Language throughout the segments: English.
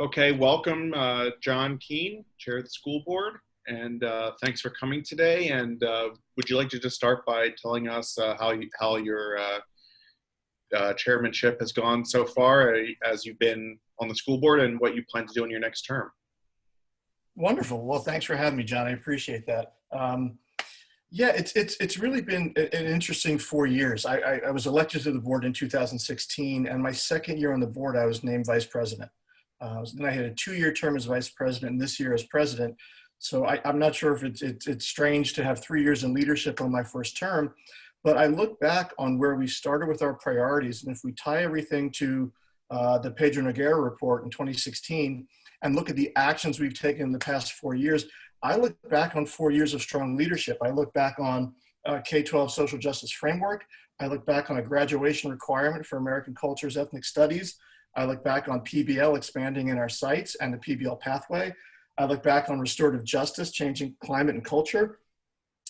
Okay, welcome, John Kean, Chair of the School Board, and thanks for coming today. And would you like to just start by telling us how your chairmanship has gone so far as you've been on the school board and what you plan to do in your next term? Wonderful. Well, thanks for having me, John. I appreciate that. Yeah, it's really been an interesting 4 years. I was elected to the board in 2016, and my second year on the board, I was named vice president. So then I had a 2-year term as vice president, and this year as president. So I'm not sure if it's strange to have 3 years in leadership on my first term, but I look back on where we started with our priorities, and if we tie everything to the Pedro Noguera report in 2016 and look at the actions we've taken in the past 4 years, I look back on 4 years of strong leadership. I look back on K-12 social justice framework. I look back on a graduation requirement for American cultures, ethnic studies. I look back on PBL expanding in our sites and the PBL pathway. I look back on restorative justice, changing climate and culture.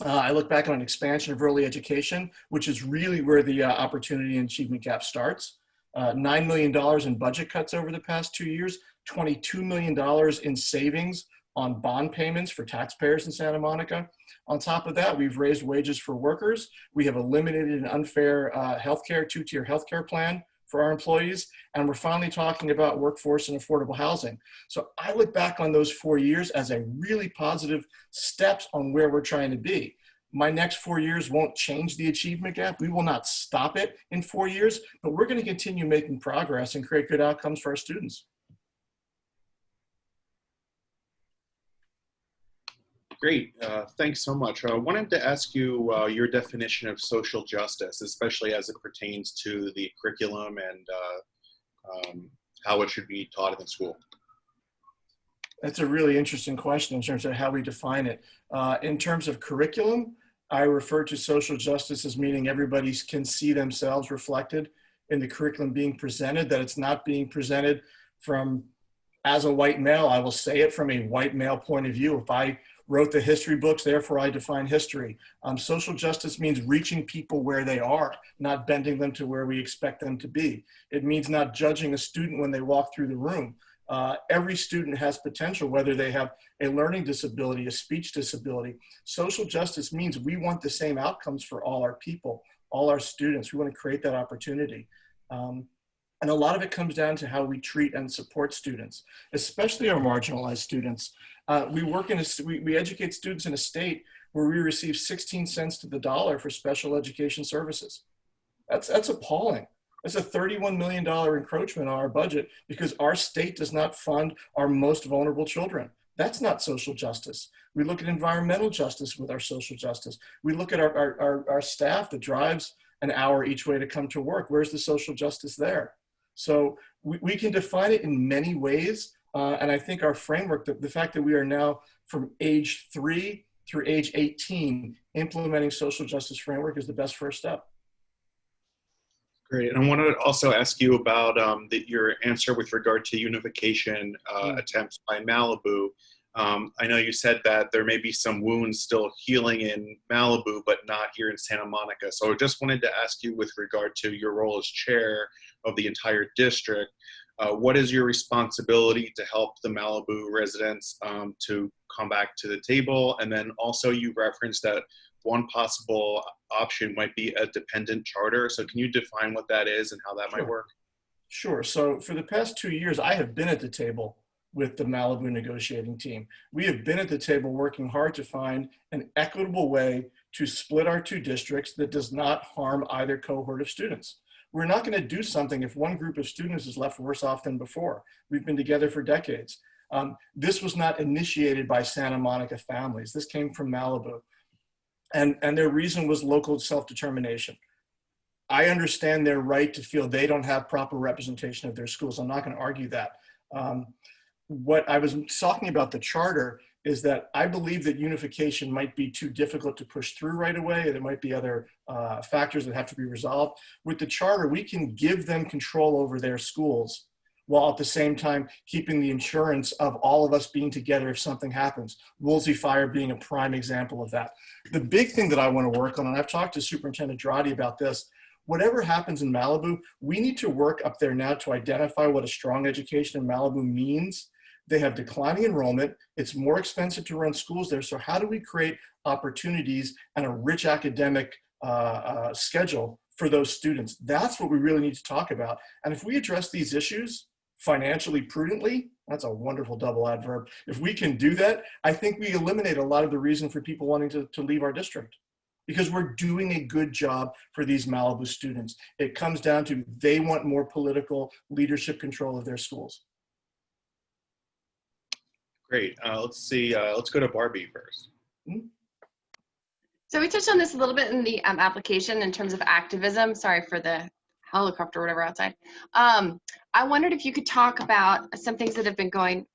I look back on an expansion of early education, which is really where the opportunity and achievement gap starts. $9 million in budget cuts over the past 2 years, $22 million in savings on bond payments for taxpayers in Santa Monica. On top of that, we've raised wages for workers. We have eliminated an unfair healthcare, two-tier healthcare plan for our employees. And we're finally talking about workforce and affordable housing. So I look back on those 4 years as a really positive steps on where we're trying to be. My next 4 years won't change the achievement gap. We will not stop it in 4 years, but we're going to continue making progress and create good outcomes for our students. Great, thanks so much. I wanted to ask you your definition of social justice, especially as it pertains to the curriculum and how it should be taught in the school. That's a really interesting question in terms of how we define it. In terms of curriculum, I refer to social justice as meaning everybody can see themselves reflected in the curriculum being presented, that it's not being presented from, as a white male, I will say it from a white male point of view. If I wrote the history books, therefore I define history. Social justice means reaching people where they are, not bending them to where we expect them to be. It means not judging a student when they walk through the room. Every student has potential, whether they have a learning disability, a speech disability. Social justice means we want the same outcomes for all our people, all our students. We want to create that opportunity. And a lot of it comes down to how we treat and support students, especially our marginalized students. We educate students in a state where we receive 16 cents to the dollar for special education services. That's appalling. That's a $31 million encroachment on our budget because our state does not fund our most vulnerable children. That's not social justice. We look at environmental justice with our social justice. We look at our staff that drives an hour each way to come to work. Where's the social justice there? So we can define it in many ways. And I think our framework, the fact that we are now from age 3 through age 18, implementing social justice framework is the best first step. Great. And I want to also ask you about your answer with regard to unification attempts by Malibu. I know you said that there may be some wounds still healing in Malibu, but not here in Santa Monica. So I just wanted to ask you with regard to your role as chair of the entire district, what is your responsibility to help the Malibu residents to come back to the table? And then also you referenced that one possible option might be a dependent charter. So can you define what that is and how that might work? Sure. So for the past 2 years, I have been at the table with the Malibu negotiating team. We have been at the table working hard to find an equitable way to split our two districts that does not harm either cohort of students. We're not going to do something if one group of students is left worse off than before. We've been together for decades. This was not initiated by Santa Monica families. This came from Malibu. And their reason was local self-determination. I understand their right to feel they don't have proper representation of their schools. I'm not going to argue that. What I was talking about the charter is that I believe that unification might be too difficult to push through right away. There might be other factors that have to be resolved. With the charter, we can give them control over their schools while at the same time keeping the insurance of all of us being together if something happens. Woolsey Fire being a prime example of that. The big thing that I want to work on, and I've talked to Superintendent Dradi about this, whatever happens in Malibu, we need to work up there now to identify what a strong education in Malibu means. They have declining enrollment. It's more expensive to run schools there. So how do we create opportunities and a rich academic schedule for those students? That's what we really need to talk about. And if we address these issues financially prudently, that's a wonderful double adverb. If we can do that, I think we eliminate a lot of the reason for people wanting to leave our district, because we're doing a good job for these Malibu students. It comes down to they want more political leadership control of their schools. Great. Let's see. Let's go to Barbie first. Mm-hmm. So we touched on this a little bit in the application in terms of activism. Sorry for the helicopter or whatever outside. I wondered if you could talk about some things that have been going,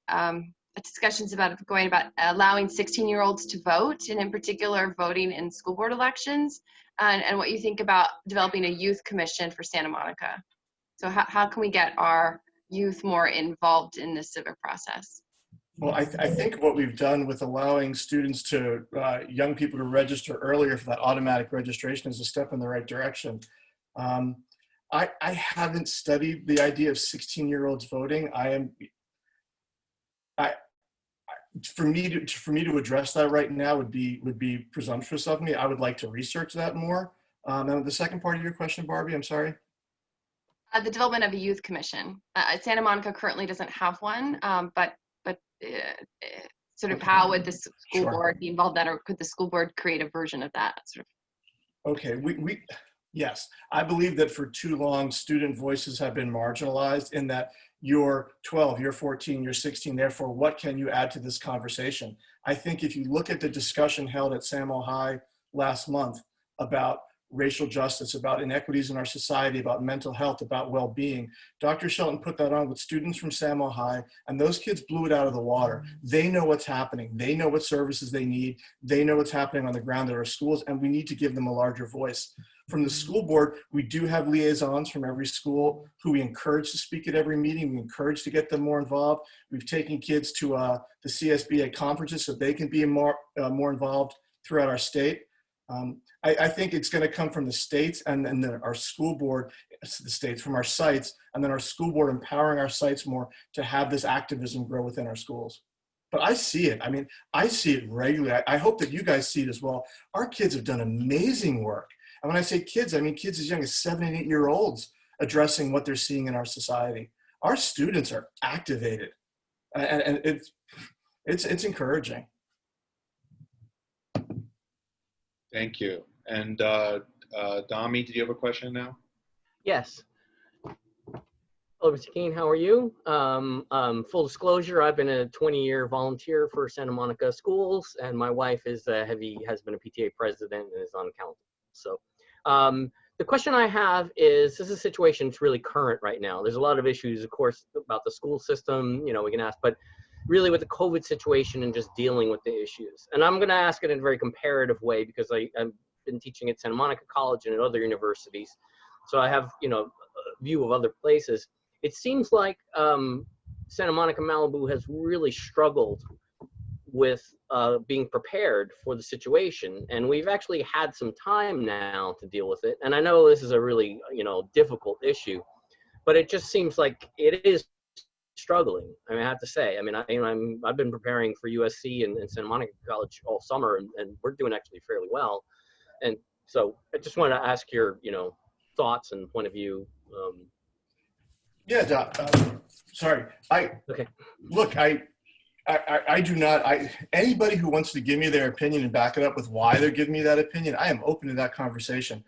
discussions about allowing 16-year-olds to vote, and in particular voting in school board elections, and what you think about developing a youth commission for Santa Monica. So how can we get our youth more involved in the civic process? Well, I think what we've done with allowing students to, young people to register earlier for that automatic registration is a step in the right direction. I haven't studied the idea of 16-year-olds voting. For me to address that right now would be presumptuous of me. I would like to research that more. And the second part of your question, Barbie, I'm sorry. The development of a youth commission. Santa Monica currently doesn't have one, but sort of how would the school board be involved in that, or could the school board create a version of that? Sort of. Okay, yes, I believe that for too long, student voices have been marginalized in that you're 12, you're 14, you're 16, therefore what can you add to this conversation? I think if you look at the discussion held at Samo High last month about racial justice, about inequities in our society, about mental health, about well-being, Dr. Shelton put that on with students from Samo High, and those kids blew it out of the water. They know what's happening. They know what services they need. They know what's happening on the ground at our schools, and we need to give them a larger voice. From the school board, we do have liaisons from every school who we encourage to speak at every meeting. We encourage to get them more involved. We've taken kids to the CSBA conferences so they can be more involved throughout our state. I think it's going to come from the states and then our school board, the states from our sites, and then our school board empowering our sites more to have this activism grow within our schools. But I see it. I mean, I see it regularly. I hope that you guys see it as well. Our kids have done amazing work. And when I say kids, I mean kids as young as 7 and 8-year-olds addressing what they're seeing in our society. Our students are activated, and it's encouraging. Thank you. And Dami, did you have a question now? Yes. Hello, Mr. Kean, how are you? Full disclosure, I've been a 20-year volunteer for Santa Monica schools, and my wife has been a PTA president and is on council. So the question I have is, this is a situation that's really current right now. There's a lot of issues, of course, about the school system, you know, we can ask, but really with the COVID situation and just dealing with the issues. And I'm going to ask it in a very comparative way because I've been teaching at Santa Monica College and at other universities. So I have, you know, a view of other places. It seems like Santa Monica Malibu has really struggled with being prepared for the situation. And we've actually had some time now to deal with it. And I know this is a really, you know, difficult issue, but it just seems like it is struggling. I mean, I have to say, I mean, I've been preparing for USC and Santa Monica College all summer, and we're doing actually fairly well. And so I just wanted to ask your, you know, thoughts and point of view. Yeah, Doc, sorry. Look, I do not, anybody who wants to give me their opinion and back it up with why they're giving me that opinion, I am open to that conversation.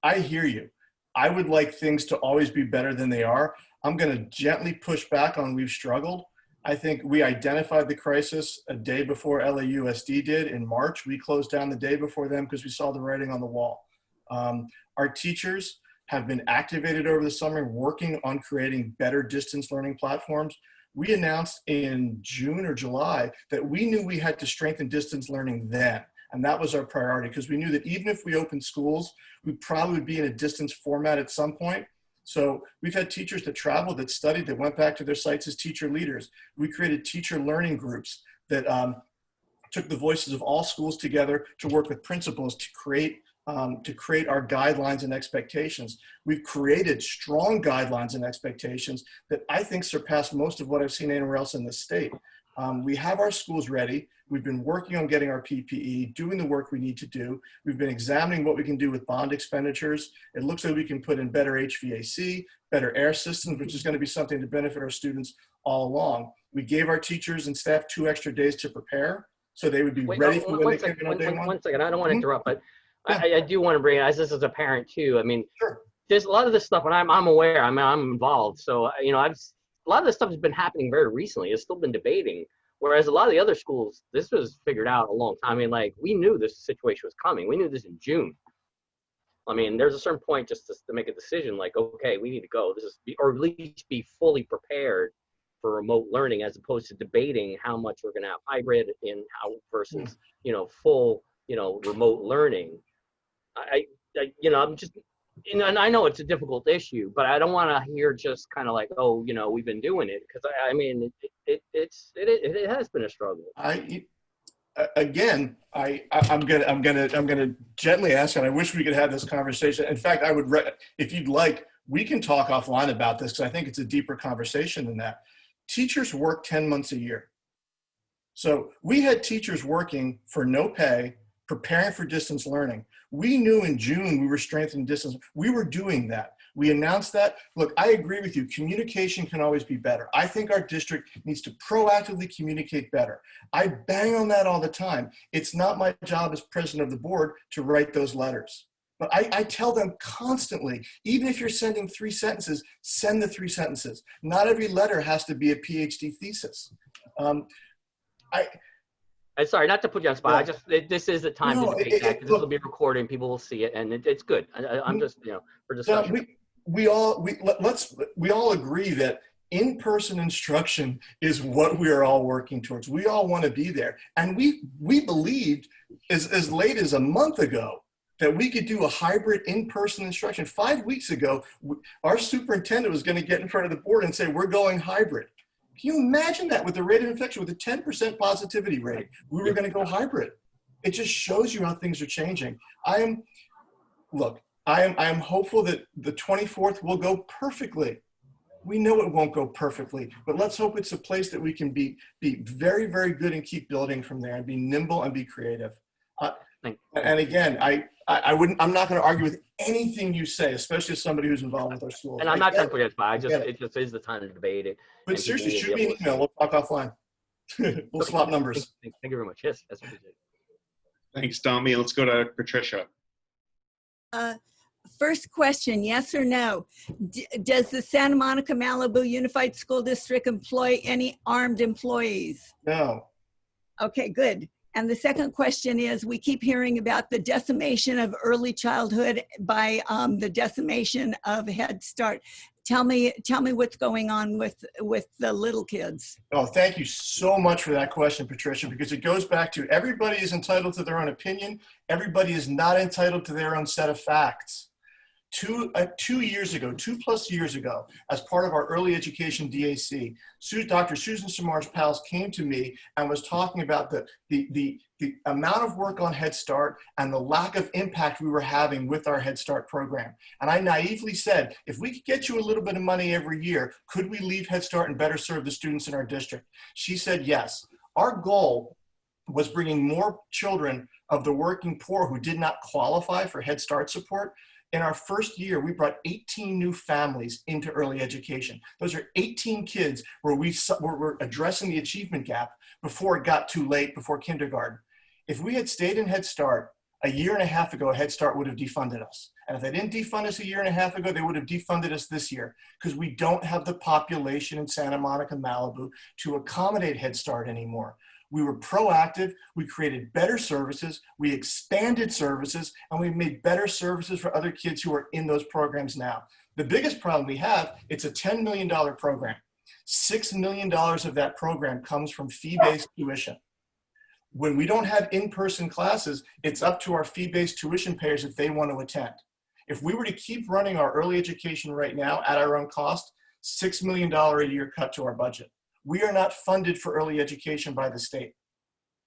I hear you. I would like things to always be better than they are. I'm going to gently push back on we've struggled. I think we identified the crisis a day before LAUSD did in March. We closed down the day before them because we saw the writing on the wall. Our teachers have been activated over the summer working on creating better distance learning platforms. We announced in June or July that we knew we had to strengthen distance learning then. And that was our priority because we knew that even if we opened schools, we probably would be in a distance format at some point. So we've had teachers that traveled, that studied, that went back to their sites as teacher leaders. We created teacher learning groups that took the voices of all schools together to work with principals to create to create our guidelines and expectations. We've created strong guidelines and expectations that I think surpass most of what I've seen anywhere else in the state. We have our schools ready. We've been working on getting our PPE, doing the work we need to do. We've been examining what we can do with bond expenditures. It looks like we can put in better HVAC, better air systems, which is going to be something to benefit our students all along. We gave our teachers and staff 2 extra days to prepare, so they would be ready for when they came in on day one. One second, I don't want to interrupt, but I do want to bring it, as this is a parent too. I mean, Sure. there's a lot of this stuff, and I'm aware, I'm involved. So, you know, a lot of this stuff has been happening very recently. It's still been debating. Whereas a lot of the other schools, this was figured out a long time. I mean, like, we knew this situation was coming. We knew this in June. I mean, there's a certain point just to make a decision, like, okay, we need to go. Or at least be fully prepared for remote learning, as opposed to debating how much we're going to have hybrid in how versus, you know, full, you know, remote learning. You know, I'm just, you know, and I know it's a difficult issue, but I don't want to hear just kind of like, oh, you know, we've been doing it, because I mean, it has been a struggle. Again, I'm gonna gently ask, and I wish we could have this conversation. In fact, if you'd like, we can talk offline about this, because I think it's a deeper conversation than that. Teachers work 10 months a year. So we had teachers working for no pay, preparing for distance learning. We knew in June we were strengthening distance. We were doing that. We announced that. Look, I agree with you. Communication can always be better. I think our district needs to proactively communicate better. I bang on that all the time. It's not my job as president of the board to write those letters. But I tell them constantly, even if you're sending 3 sentences, send the 3 sentences. Not every letter has to be a PhD thesis. I'm sorry, not to put you on the spot. This is the time to debate that, because this will be recorded and people will see it, and it's good. I'm just, you know, for discussion. We all agree that in-person instruction is what we are all working towards. We all want to be there, and we believed as late as a month ago that we could do a hybrid in-person instruction. 5 weeks ago, our superintendent was going to get in front of the board and say, we're going hybrid. Can you imagine that, with the rate of infection, with a 10% positivity rate, we were going to go hybrid? It just shows you how things are changing. I am hopeful that the 24th will go perfectly. We know it won't go perfectly, but let's hope it's a place that we can be very, very good and keep building from there, and be nimble and be creative. And again, I'm not going to argue with anything you say, especially as somebody who's involved with our schools. And I'm not trying to put you on the spot. It just is the time to debate it. But seriously, shoot me an email. We'll talk offline. We'll swap numbers. Thank you very much. Yes, that's what we did. Thanks, Dami. Let's go to Patricia. First question, yes or no? Does the Santa Monica Malibu Unified School District employ any armed employees? No. Okay, good. And the second question is, we keep hearing about the decimation of early childhood by the decimation of Head Start. Tell me what's going on with the little kids. Oh, thank you so much for that question, Patricia, because it goes back to everybody is entitled to their own opinion. Everybody is not entitled to their own set of facts. 2 plus years ago, as part of our early education DAC, Dr. Susan Samar's pals came to me and was talking about the amount of work on Head Start and the lack of impact we were having with our Head Start program. And I naively said, if we could get you a little bit of money every year, could we leave Head Start and better serve the students in our district? She said yes. Our goal was bringing more children of the working poor who did not qualify for Head Start support. In our first year, we brought 18 new families into early education. Those are 18 kids where we're addressing the achievement gap before it got too late, before kindergarten. If we had stayed in Head Start a year and a half ago, Head Start would have defunded us. And if they didn't defund us a year and a half ago, they would have defunded us this year, because we don't have the population in Santa Monica, Malibu to accommodate Head Start anymore. We were proactive, we created better services, we expanded services, and we made better services for other kids who are in those programs now. The biggest problem we have, it's a $10 million program. $6 million of that program comes from fee-based tuition. When we don't have in-person classes, it's up to our fee-based tuition payers if they want to attend. If we were to keep running our early education right now at our own cost, $6 million a year cut to our budget. We are not funded for early education by the state.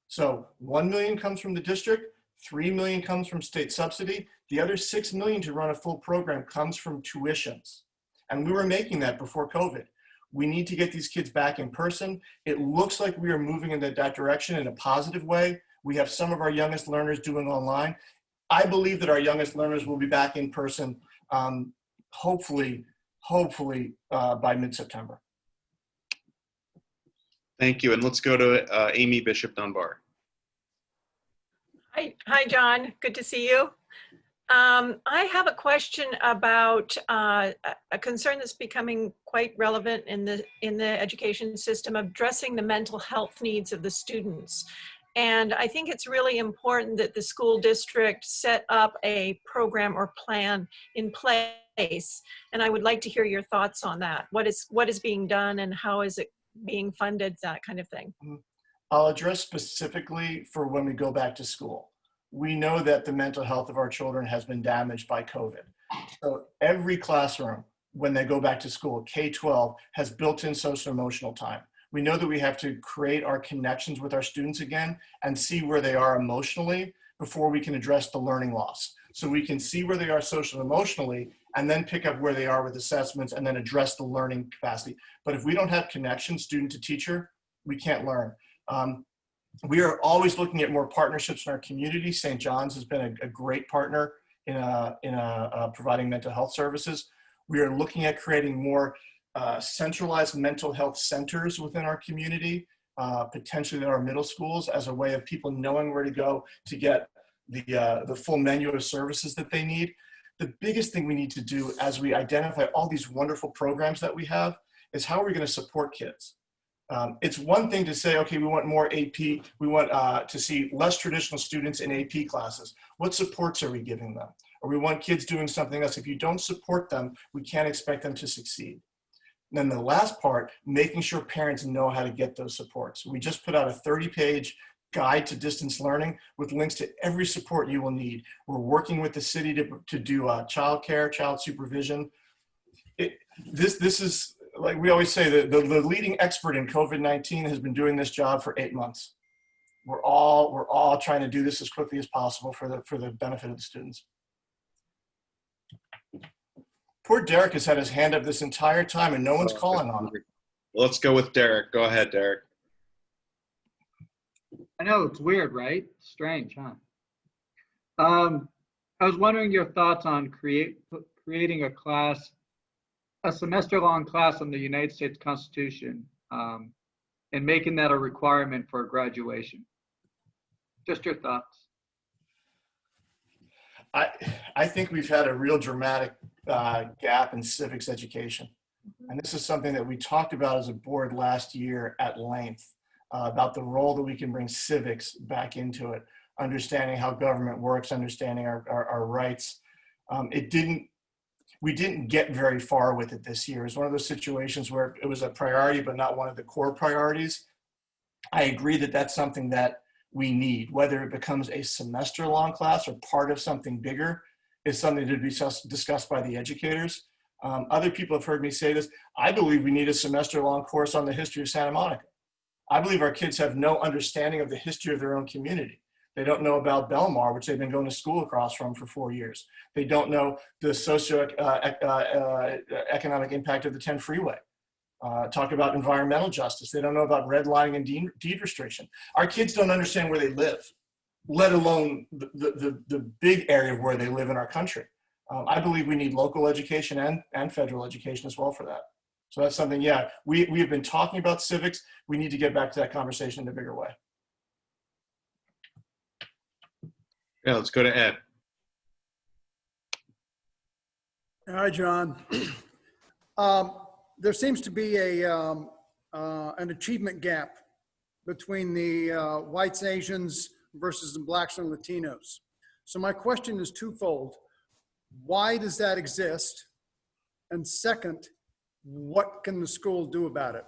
So $1 million comes from the district, $3 million comes from state subsidy. The other $6 million to run a full program comes from tuitions. And we were making that before COVID. We need to get these kids back in person. It looks like we are moving in that direction in a positive way. We have some of our youngest learners doing online. I believe that our youngest learners will be back in person, hopefully by mid-September. Thank you. And let's go to Amy Bishop Dunbar. Hi, John. Good to see you. I have a question about a concern that's becoming quite relevant in the education system of addressing the mental health needs of the students. And I think it's really important that the school district set up a program or plan in place. And I would like to hear your thoughts on that. What is being done and how is it being funded, that kind of thing. I'll address specifically for when we go back to school. We know that the mental health of our children has been damaged by COVID. So every classroom, when they go back to school, K-12 has built-in social emotional time. We know that we have to create our connections with our students again and see where they are emotionally before we can address the learning loss. So we can see where they are social emotionally and then pick up where they are with assessments and then address the learning capacity. But if we don't have connection, student to teacher, we can't learn. We are always looking at more partnerships in our community. St. John's has been a great partner in providing mental health services. We are looking at creating more centralized mental health centers within our community, potentially in our middle schools, as a way of people knowing where to go to get the full menu of services that they need. The biggest thing we need to do as we identify all these wonderful programs that we have is how are we going to support kids? It's one thing to say, okay, we want more AP, we want to see less traditional students in AP classes. What supports are we giving them? Or we want kids doing something else. If you don't support them, we can't expect them to succeed. And then the last part, making sure parents know how to get those supports. We just put out a 30-page guide to distance learning with links to every support you will need. We're working with the city to do childcare, child supervision. This is, like we always say, the leading expert in COVID-19 has been doing this job for 8 months. We're all trying to do this as quickly as possible for the benefit of the students. Poor Derek has had his hand up this entire time and no one's calling on him. Let's go with Derek. Go ahead, Derek. I know, it's weird, right? Strange, huh? I was wondering your thoughts on creating a class, a semester-long class on the United States Constitution, and making that a requirement for graduation. Just your thoughts. I think we've had a real dramatic gap in civics education. And this is something that we talked about as a board last year at length, about the role that we can bring civics back into it, understanding how government works, understanding our rights. We didn't get very far with it this year. It was one of those situations where it was a priority, but not one of the core priorities. I agree that that's something that we need, whether it becomes a semester-long class or part of something bigger, is something to be discussed by the educators. Other people have heard me say this. I believe we need a semester-long course on the history of Santa Monica. I believe our kids have no understanding of the history of their own community. They don't know about Belmar, which they've been going to school across from for 4 years. They don't know the socio-economic impact of the 10 freeway. Talk about environmental justice. They don't know about redlining and deed restriction. Our kids don't understand where they live, let alone the big area of where they live in our country. I believe we need local education and federal education as well for that. So that's something, yeah, we have been talking about civics. We need to get back to that conversation in a bigger way. Yeah, let's go to Ed. Hi, John. There seems to be an achievement gap between the whites, Asians versus the blacks and Latinos. So my question is twofold. Why does that exist? And second, what can the school do about it?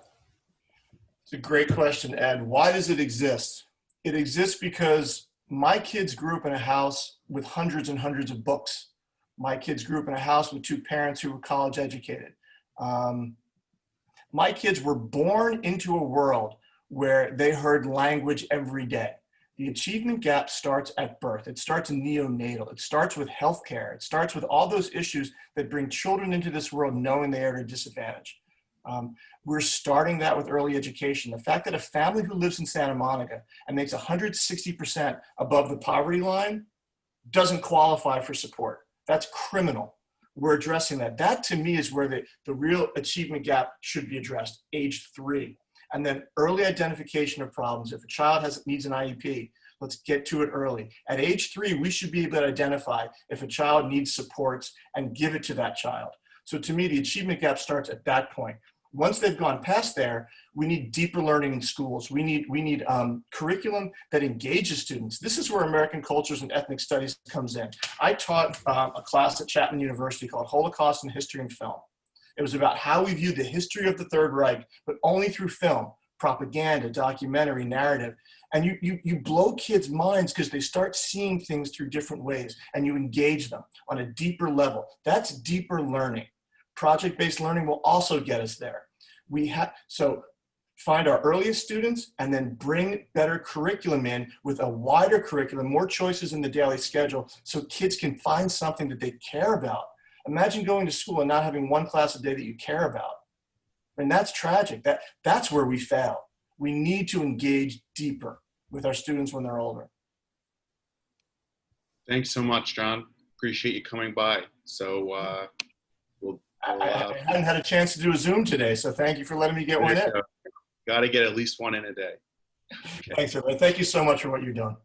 It's a great question, Ed. Why does it exist? It exists because my kids grew up in a house with hundreds and hundreds of books. My kids grew up in a house with 2 parents who were college educated. My kids were born into a world where they heard language every day. The achievement gap starts at birth. It starts in neonatal. It starts with healthcare. It starts with all those issues that bring children into this world knowing they are at a disadvantage. We're starting that with early education. The fact that a family who lives in Santa Monica and makes 160% above the poverty line doesn't qualify for support. That's criminal. We're addressing that. That to me is where the real achievement gap should be addressed, age 3. And then early identification of problems. If a child needs an IEP, let's get to it early. At age 3, we should be able to identify if a child needs supports and give it to that child. So to me, the achievement gap starts at that point. Once they've gone past there, we need deeper learning in schools. We need curriculum that engages students. This is where American cultures and ethnic studies comes in. I taught a class at Chapman University called Holocaust and History and Film. It was about how we view the history of the Third Reich, but only through film, propaganda, documentary, narrative. And you blow kids' minds because they start seeing things through different ways, and you engage them on a deeper level. That's deeper learning. Project-based learning will also get us there. So find our earliest students and then bring better curriculum in with a wider curriculum, more choices in the daily schedule so kids can find something that they care about. Imagine going to school and not having one class a day that you care about. And that's tragic. That's where we fail. We need to engage deeper with our students when they're older. Thanks so much, John. Appreciate you coming by. So I haven't had a chance to do a Zoom today, so thank you for letting me get one in. Got to get at least one in a day. Thanks, everybody. Thank you so much for what you're doing.